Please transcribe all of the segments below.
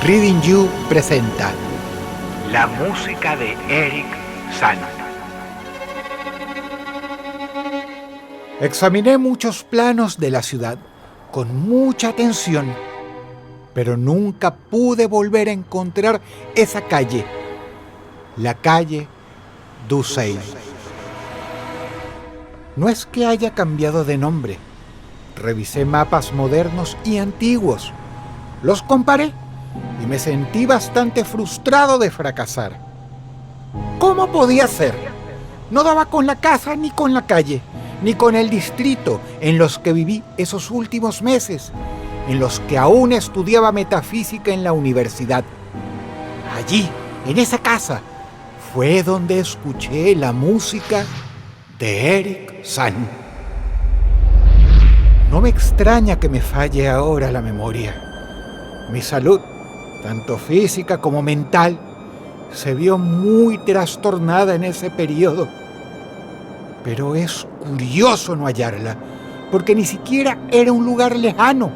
Reading You presenta la música de Eric San. Examiné muchos planos de la ciudad con mucha atención, pero nunca pude volver a encontrar esa calle, la calle d'Ussel. No es que haya cambiado de nombre. Revisé mapas modernos y antiguos. Los comparé y me sentí bastante frustrado de fracasar. ¿Cómo podía ser? No daba con la casa ni con la calle, ni con el distrito en los que viví esos últimos meses, en los que aún estudiaba metafísica en la universidad. Allí, en esa casa, fue donde escuché la música de Eric San. No me extraña que me falle ahora la memoria. Mi salud, tanto física como mental, se vio muy trastornada en ese periodo. Pero es curioso no hallarla, porque ni siquiera era un lugar lejano.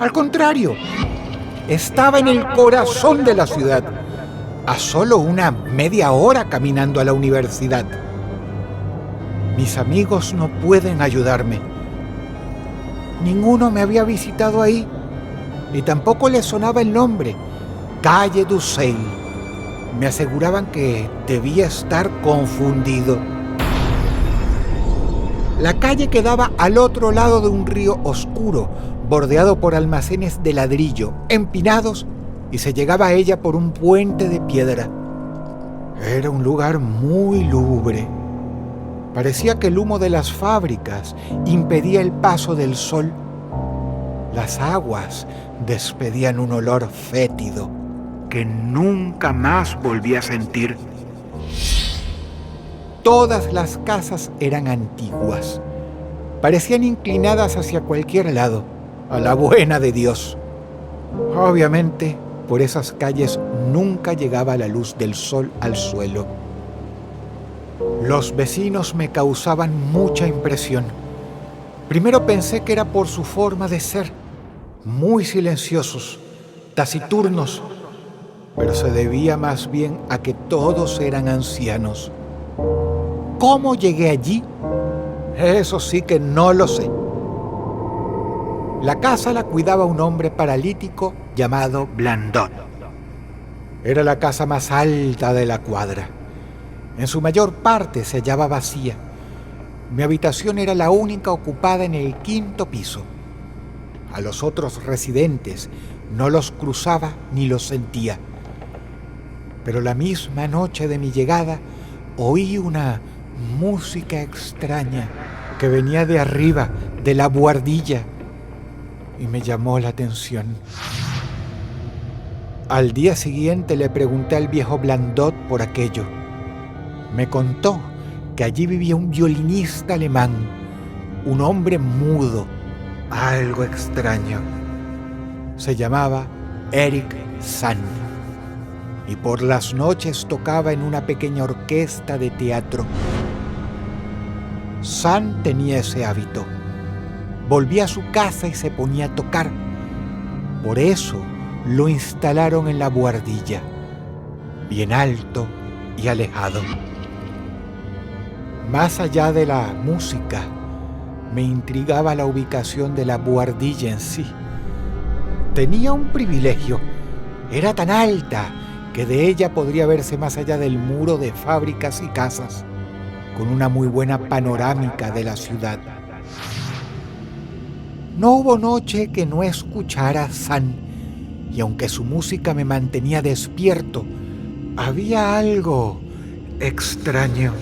Al contrario, estaba en el corazón de la ciudad, a solo una media hora caminando a la universidad. Mis amigos no pueden ayudarme. Ninguno me había visitado ahí, y tampoco les sonaba el nombre, calle d'Ussel. Me aseguraban que debía estar confundido. La calle quedaba al otro lado de un río oscuro, bordeado por almacenes de ladrillo, empinados, y se llegaba a ella por un puente de piedra. Era un lugar muy lúgubre. Parecía que el humo de las fábricas impedía el paso del sol. Las aguas despedían un olor fétido que nunca más volví a sentir. Todas las casas eran antiguas. Parecían inclinadas hacia cualquier lado, a la buena de Dios. Obviamente, por esas calles nunca llegaba la luz del sol al suelo. Los vecinos me causaban mucha impresión. Primero pensé que era por su forma de ser, muy silenciosos, taciturnos, pero se debía más bien a que todos eran ancianos. ¿Cómo llegué allí? Eso sí que no lo sé. La casa la cuidaba un hombre paralítico llamado Blandot. Era la casa más alta de la cuadra. En su mayor parte se hallaba vacía. Mi habitación era la única ocupada en el 5º piso. A los otros residentes no los cruzaba ni los sentía. Pero la misma noche de mi llegada oí una música extraña que venía de arriba, de la buhardilla, y me llamó la atención. Al día siguiente le pregunté al viejo Blandot por aquello. Me contó que allí vivía un violinista alemán, un hombre mudo, algo extraño. Se llamaba Eric San, y por las noches tocaba en una pequeña orquesta de teatro. San tenía ese hábito. Volvía a su casa y se ponía a tocar. Por eso lo instalaron en la buhardilla, bien alto y alejado. Más allá de la música, me intrigaba la ubicación de la buhardilla en sí. Tenía un privilegio. Era tan alta que de ella podría verse más allá del muro de fábricas y casas, con una muy buena panorámica de la ciudad. No hubo noche que no escuchara a San, y aunque su música me mantenía despierto, había algo extraño,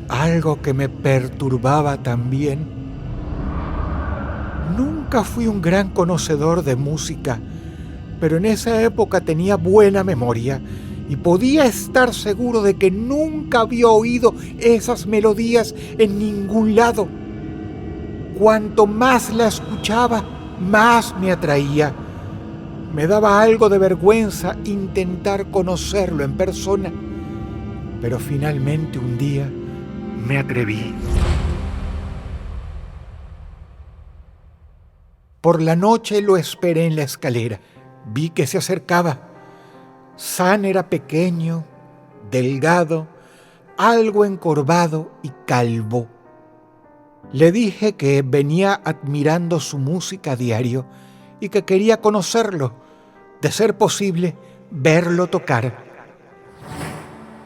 algo que me perturbaba también. Nunca fui un gran conocedor de música, pero en esa época tenía buena memoria y podía estar seguro de que nunca había oído esas melodías en ningún lado. Cuanto más la escuchaba, más me atraía. Me daba algo de vergüenza intentar conocerlo en persona, pero finalmente un día me atreví. Por la noche lo esperé en la escalera, Vi que se acercaba. San era pequeño, delgado, algo encorvado y calvo. Le dije que venía admirando su música a diario y que quería conocerlo, de ser posible, verlo tocar.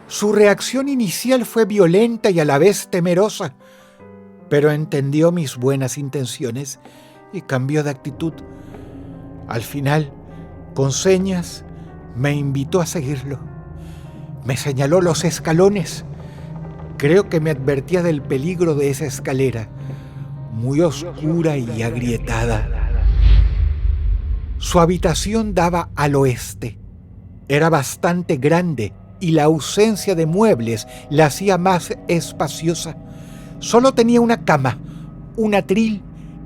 Su reacción inicial fue violenta y a la vez temerosa, pero entendió mis buenas intenciones y cambió de actitud. Al final, con señas, me invitó a seguirlo. Me señaló los escalones. Creo que me advertía del peligro de esa escalera, muy oscura y agrietada. Su habitación daba al oeste. Era bastante grande y la ausencia de muebles la hacía más espaciosa. Solo tenía una cama, un atril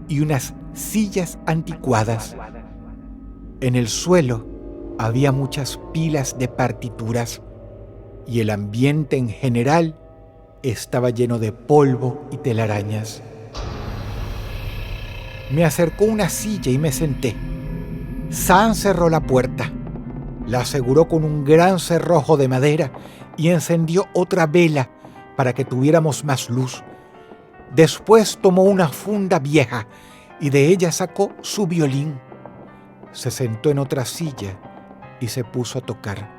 y unas sillas anticuadas. En el suelo había muchas pilas de partituras y el ambiente en general estaba lleno de polvo y telarañas. Me acercó una silla y me senté. San cerró la puerta, la aseguró con un gran cerrojo de madera y encendió otra vela para que tuviéramos más luz. Después tomó una funda vieja y de ella sacó su violín. Se sentó en otra silla y se puso a tocar.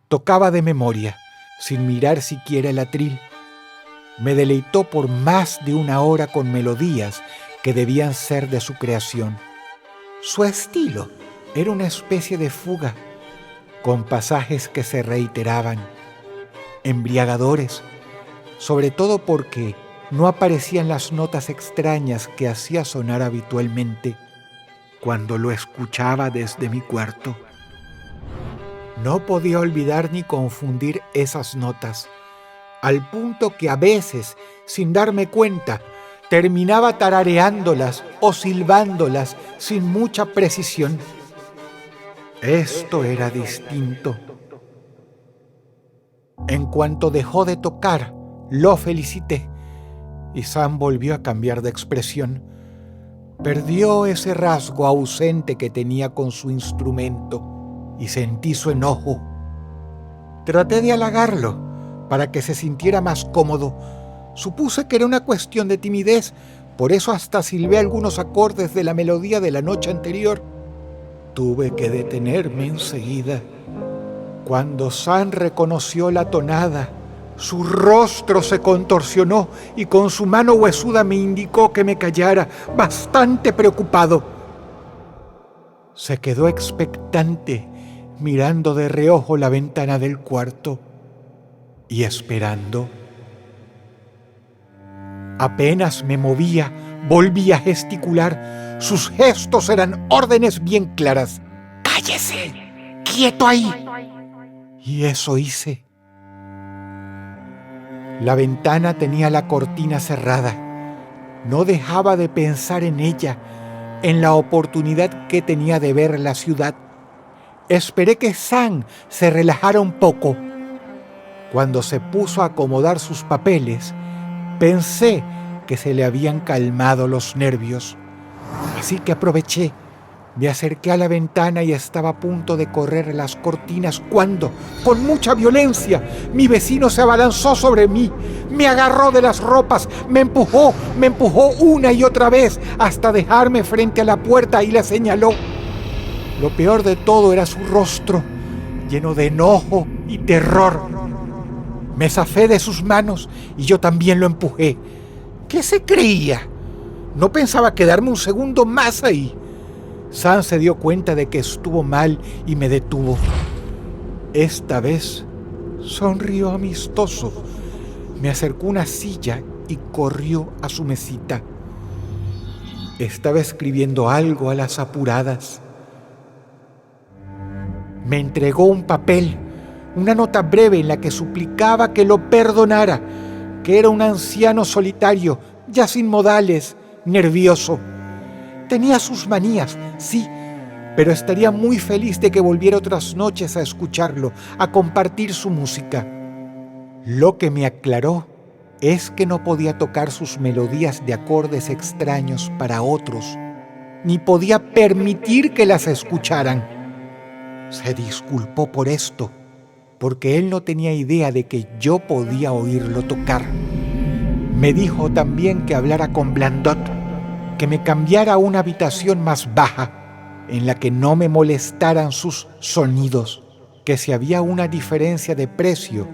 Tocaba de memoria, sin mirar siquiera el atril. Me deleitó por más de una hora con melodías que debían ser de su creación. Su estilo era una especie de fuga, con pasajes que se reiteraban, embriagadores, sobre todo porque no aparecían las notas extrañas que hacía sonar habitualmente cuando lo escuchaba desde mi cuarto. No podía olvidar ni confundir esas notas, al punto que a veces, sin darme cuenta, terminaba tarareándolas o silbándolas sin mucha precisión. Esto era distinto. En cuanto dejó de tocar, lo felicité y Sam volvió a cambiar de expresión. Perdió ese rasgo ausente que tenía con su instrumento y sentí su enojo. Traté de halagarlo para que se sintiera más cómodo. Supuse que era una cuestión de timidez, por eso hasta silbé algunos acordes de la melodía de la noche anterior. Tuve que detenerme enseguida. Cuando San reconoció la tonada, su rostro se contorsionó y con su mano huesuda me indicó que me callara, bastante preocupado. Se quedó expectante, mirando de reojo la ventana del cuarto y esperando. Apenas me movía, volvía a gesticular. Sus gestos eran órdenes bien claras. ¡Cállese! ¡Quieto ahí! Y eso hice. La ventana tenía la cortina cerrada. No dejaba de pensar en ella, en la oportunidad que tenía de ver la ciudad. Esperé que Sam se relajara un poco. Cuando se puso a acomodar sus papeles, pensé que se le habían calmado los nervios. Así que aproveché. Me acerqué a la ventana y estaba a punto de correr las cortinas cuando, con mucha violencia, mi vecino se abalanzó sobre mí, me agarró de las ropas, me empujó una y otra vez hasta dejarme frente a la puerta y la señaló. Lo peor de todo era su rostro, lleno de enojo y terror. Me zafé de sus manos y yo también lo empujé. ¿Qué se creía? No pensaba quedarme un segundo más ahí. Sam se dio cuenta de que estuvo mal y me detuvo. Esta vez sonrió amistoso. Me acercó una silla y corrió a su mesita. Estaba escribiendo algo a las apuradas. Me entregó un papel, una nota breve en la que suplicaba que lo perdonara, que era un anciano solitario, ya sin modales, nervioso. Tenía sus manías, sí, pero estaría muy feliz de que volviera otras noches a escucharlo, a compartir su música. Lo que me aclaró es que no podía tocar sus melodías de acordes extraños para otros, ni podía permitir que las escucharan. Se disculpó por esto, porque él no tenía idea de que yo podía oírlo tocar. Me dijo también que hablara con Blandot, que me cambiara a una habitación más baja, en la que no me molestaran sus sonidos, que si había una diferencia de precio,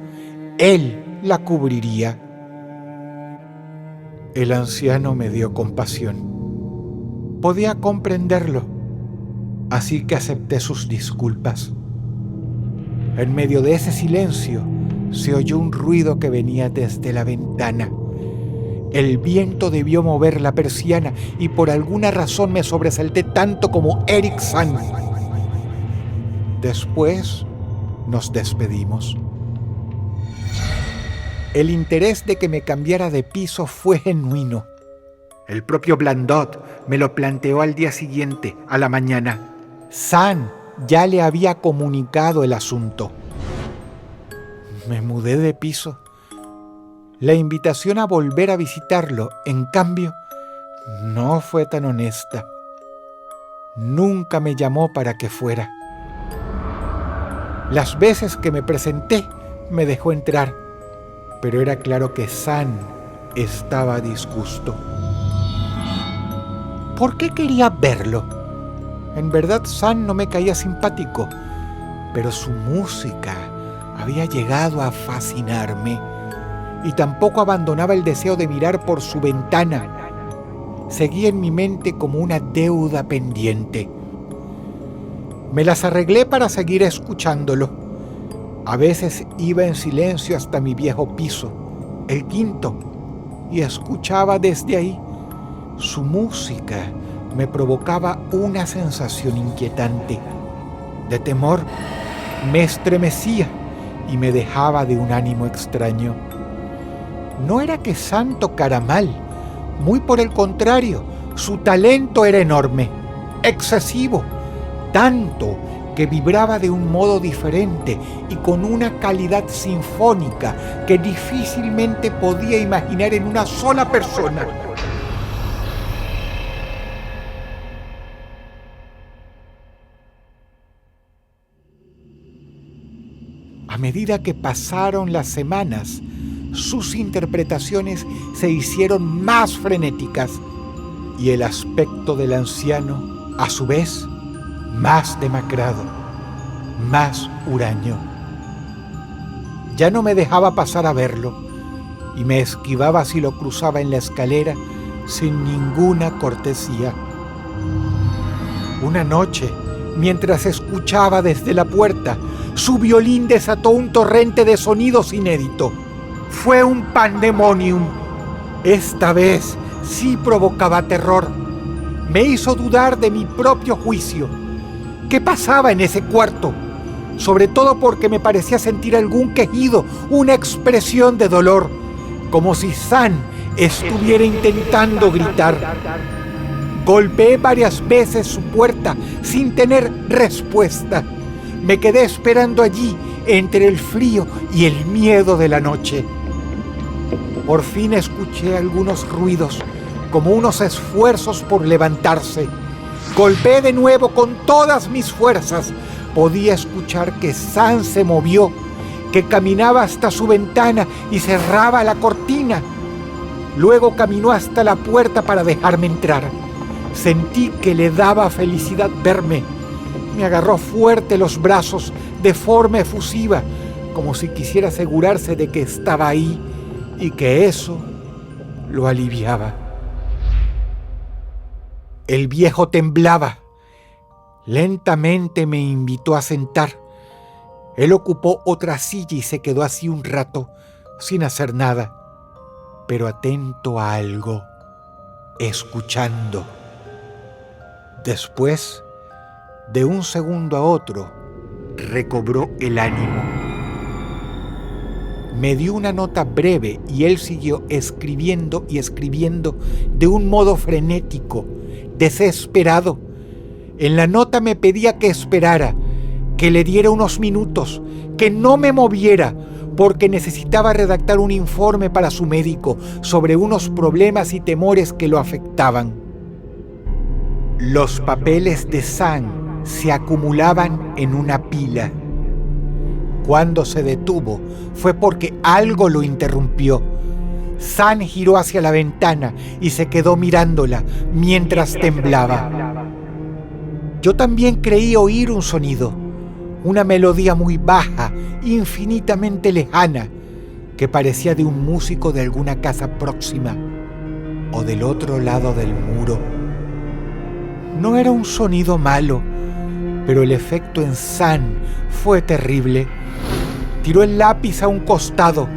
él la cubriría. El anciano me dio compasión. Podía comprenderlo, así que acepté sus disculpas. En medio de ese silencio se oyó un ruido que venía desde la ventana. El viento debió mover la persiana y por alguna razón me sobresalté tanto como Eric Sand. Después nos despedimos. El interés de que me cambiara de piso fue genuino. El propio Blandot me lo planteó al día siguiente, a la mañana. Sand ya le había comunicado el asunto. Me mudé de piso. La invitación a volver a visitarlo, en cambio, no fue tan honesta. Nunca me llamó para que fuera. Las veces que me presenté, me dejó entrar, pero era claro que Sand estaba a disgusto. ¿Por qué quería verlo? En verdad, Sand no me caía simpático, pero su música había llegado a fascinarme y tampoco abandonaba el deseo de mirar por su ventana. Seguía en mi mente como una deuda pendiente. Me las arreglé para seguir escuchándolo. A veces iba en silencio hasta mi viejo piso, el quinto, y escuchaba desde ahí. Su música me provocaba una sensación inquietante. De temor, me estremecía y me dejaba de un ánimo extraño. No era que Sand tocara mal, muy por el contrario, su talento era enorme, excesivo, tanto que vibraba de un modo diferente y con una calidad sinfónica que difícilmente podía imaginar en una sola persona. A medida que pasaron las semanas, sus interpretaciones se hicieron más frenéticas y el aspecto del anciano, a su vez, más demacrado, más huraño. Ya no me dejaba pasar a verlo y me esquivaba si lo cruzaba en la escalera sin ninguna cortesía. Una noche, mientras escuchaba desde la puerta, su violín desató un torrente de sonidos inédito. Fue un pandemonium. Esta vez sí provocaba terror. Me hizo dudar de mi propio juicio. ¿Qué pasaba en ese cuarto? Sobre todo porque me parecía sentir algún quejido, una expresión de dolor, como si Sand estuviera intentando gritar. Golpeé varias veces su puerta sin tener respuesta. Me quedé esperando allí entre el frío y el miedo de la noche. Por fin escuché algunos ruidos, como unos esfuerzos por levantarse. Golpeé de nuevo con todas mis fuerzas. Podía escuchar que Sand se movió, que caminaba hasta su ventana y cerraba la cortina. Luego caminó hasta la puerta para dejarme entrar. Sentí que le daba felicidad verme. Me agarró fuerte los brazos de forma efusiva, como si quisiera asegurarse de que estaba ahí y que eso lo aliviaba. El viejo temblaba. Lentamente me invitó a sentar. Él ocupó otra silla y se quedó así un rato, sin hacer nada, pero atento a algo, escuchando. Después, de un segundo a otro, recobró el ánimo. Me dio una nota breve y él siguió escribiendo y escribiendo de un modo frenético, desesperado. En la nota me pedía que esperara, que le diera unos minutos, que no me moviera, porque necesitaba redactar un informe para su médico sobre unos problemas y temores que lo afectaban. Los papeles de San se acumulaban en una pila. Cuando se detuvo fue porque algo lo interrumpió. San giró hacia la ventana y se quedó mirándola mientras temblaba. Yo también creí oír un sonido, una melodía muy baja, infinitamente lejana, que parecía de un músico de alguna casa próxima o del otro lado del muro. No era un sonido malo, pero el efecto en San fue terrible. Tiró el lápiz a un costado,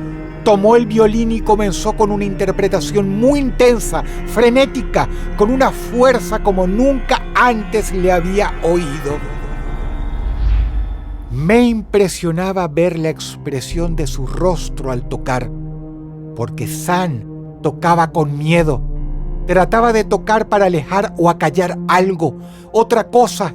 tomó el violín y comenzó con una interpretación muy intensa, frenética, con una fuerza como nunca antes le había oído. Me impresionaba ver la expresión de su rostro al tocar, porque San tocaba con miedo. Trataba de tocar para alejar o acallar algo, otra cosa,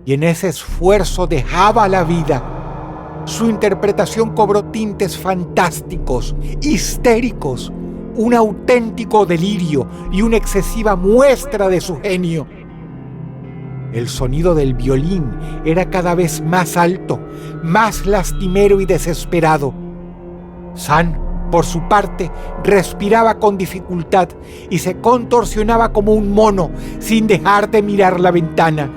y en ese esfuerzo dejaba la vida. Su interpretación cobró tintes fantásticos, histéricos, un auténtico delirio y una excesiva muestra de su genio. El sonido del violín era cada vez más alto, más lastimero y desesperado. San, por su parte, respiraba con dificultad y se contorsionaba como un mono, sin dejar de mirar la ventana.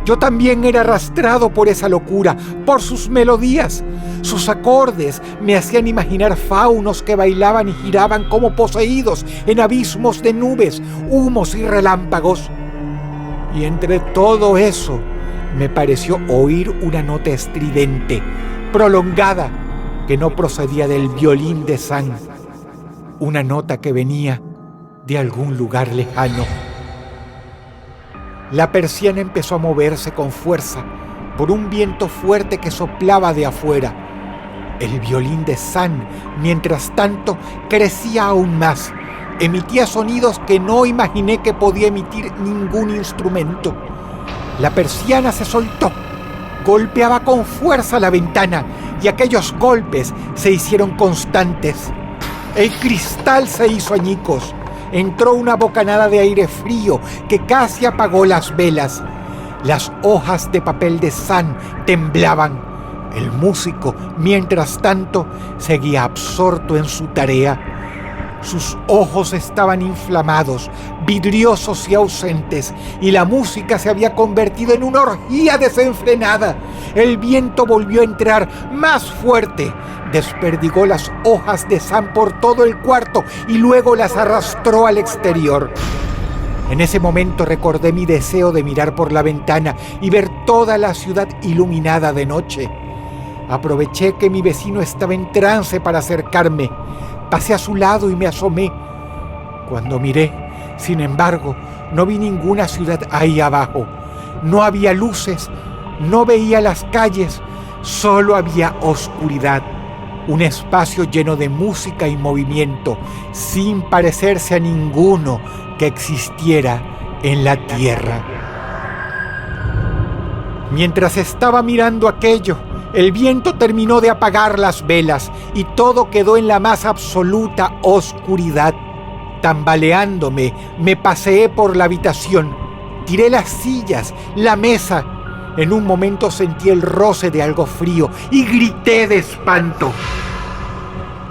Yo también era arrastrado por esa locura, por sus melodías. Sus acordes me hacían imaginar faunos que bailaban y giraban como poseídos en abismos de nubes, humos y relámpagos. Y entre todo eso, me pareció oír una nota estridente, prolongada, que no procedía del violín de San. Una nota que venía de algún lugar lejano. La persiana empezó a moverse con fuerza por un viento fuerte que soplaba de afuera. El violín de San, mientras tanto, crecía aún más. Emitía sonidos que no imaginé que podía emitir ningún instrumento. La persiana se soltó, golpeaba con fuerza la ventana y aquellos golpes se hicieron constantes. El cristal se hizo añicos. Entró una bocanada de aire frío que casi apagó las velas. Las hojas de papel de San temblaban. El músico, mientras tanto, seguía absorto en su tarea. Sus ojos estaban inflamados, vidriosos y ausentes, y la música se había convertido en una orgía desenfrenada. El viento volvió a entrar más fuerte, desperdigó las hojas de San por todo el cuarto y luego las arrastró al exterior. En ese momento recordé mi deseo de mirar por la ventana y ver toda la ciudad iluminada de noche. Aproveché que mi vecino estaba en trance para acercarme. Pasé a su lado y me asomé. Cuando miré, sin embargo, no vi ninguna ciudad ahí abajo. No había luces, no veía las calles, solo había oscuridad. Un espacio lleno de música y movimiento, sin parecerse a ninguno que existiera en la tierra. Mientras estaba mirando aquello, el viento terminó de apagar las velas y todo quedó en la más absoluta oscuridad. Tambaleándome, me paseé por la habitación, tiré las sillas, la mesa. En un momento sentí el roce de algo frío y grité de espanto.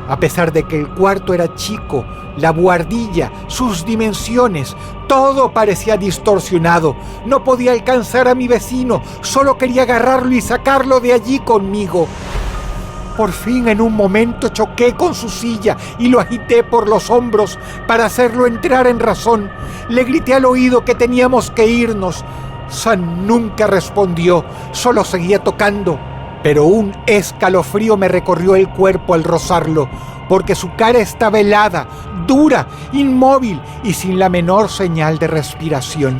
A pesar de que el cuarto era chico, la buhardilla, sus dimensiones, todo parecía distorsionado. No podía alcanzar a mi vecino, solo quería agarrarlo y sacarlo de allí conmigo. Por fin, en un momento, choqué con su silla y lo agité por los hombros para hacerlo entrar en razón. Le grité al oído que teníamos que irnos. San nunca respondió, solo seguía tocando. Pero un escalofrío me recorrió el cuerpo al rozarlo, porque su cara estaba helada, dura, inmóvil y sin la menor señal de respiración.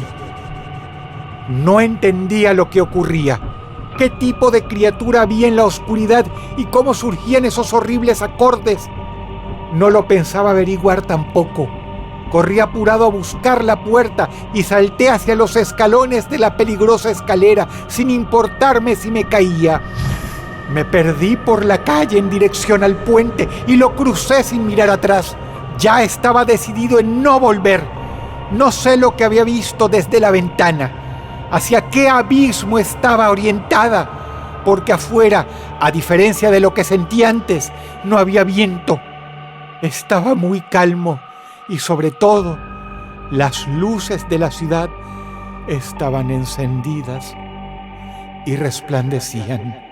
No entendía lo que ocurría, qué tipo de criatura había en la oscuridad y cómo surgían esos horribles acordes. No lo pensaba averiguar tampoco. Corrí apurado a buscar la puerta y salté hacia los escalones de la peligrosa escalera, sin importarme si me caía. Me perdí por la calle en dirección al puente y lo crucé sin mirar atrás. Ya estaba decidido en no volver. No sé lo que había visto desde la ventana, hacia qué abismo estaba orientada, porque afuera, a diferencia de lo que sentí antes, no había viento. Estaba muy calmo y sobre todo, las luces de la ciudad estaban encendidas y resplandecían.